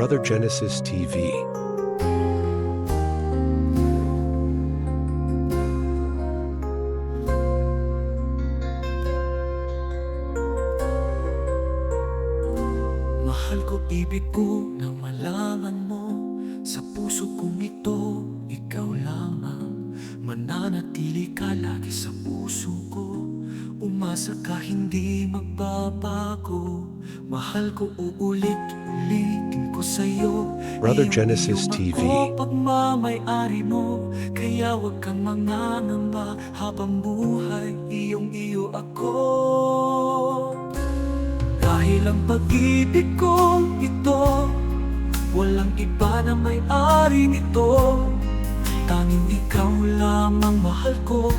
Brother Genesis TV. Mahal ko, ibig ko na malaman mo, sa puso kong ito, ikaw lamang. Mananatili ka lagi sa puso ko, umasa ka hindi magbabago. Mahal ko, uulit-ulitin ko sa'yo. Brother Iyong Genesis iyo TV. ako, pagmamay-ari mo, kaya wag kang mangangamba. Habang buhay, iyong-iyo ako. Dahil ang pag-ibig kong ito, walang iba na may-ari nito. Tanging ikaw lamang mahal ko,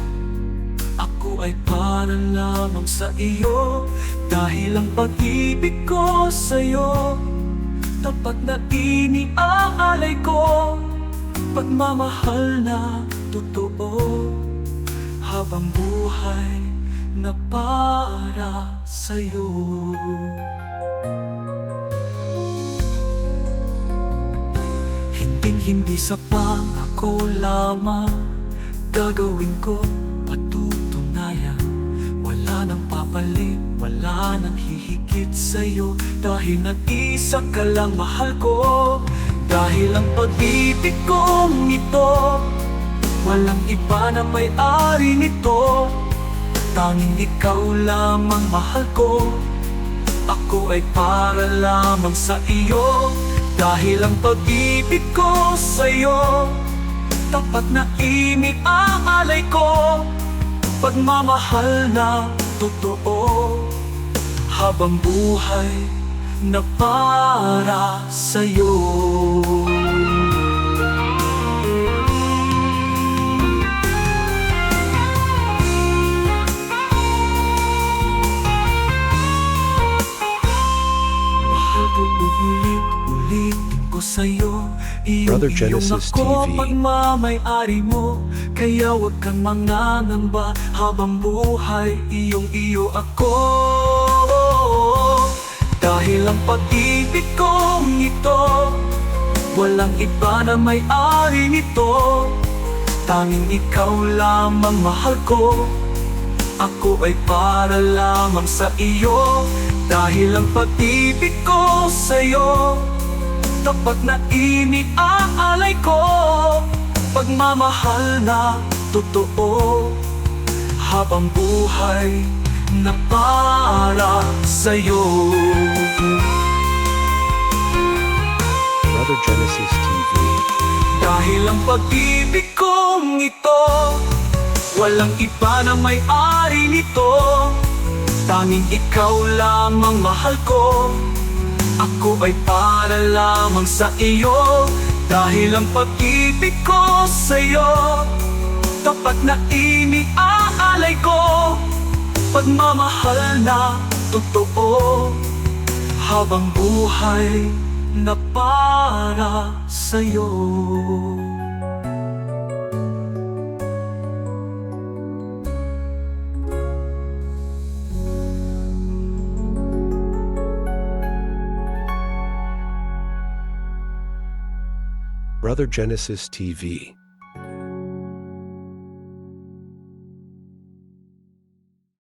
ako ay para lamang sa iyo. Dahil ang pag-ibig ko sa'yo, tapat na iniaalay ko. Pagmamahal na totoo, habang buhay na para sa'yo. Hindi sa pangako lamang, gagawin ko patutunayan. Wala nang papalit, wala nang hihigit sa'yo. Dahil nag-isa ka lang mahal ko. Dahil ang pag-ibig kong ito, walang iba na may-ari nito. Tanging ikaw lamang mahal ko, ako ay para lamang sa iyo. Dahil ang pag-ibig ko sa'yo, tapat na iniaalay ko. Pagmamahal na totoo, habang buhay na para sa'yo. Ulit-ulitin ko sa'yo, Brother iyong Genesis ako, TV. pagmamay-ari mo, kaya wag kang mangangamba. Habang buhay, iyong-iyo ako. Dahil ang pag-ibig kong ito, walang iba na may-ari nito. Tanging ikaw lamang mahal ko, ako ay para lamang sa iyo. Dahil ang pag-ibig ko sa'yo, tapat na iniaalay ko. Pagmamahal na totoo, habang buhay na para sa'yo. Brother Genesis TV. Dahil ang pag-ibig kong ito, walang iba na may-ari nito. Tanging ikaw lamang mahal ko, ako ay para lamang sa iyo. Dahil ang pag-ibig ko sa'yo, tapat na iniaalay ko. Pagmamahal na totoo, habang buhay na para sa'yo. Brother Genesis TV.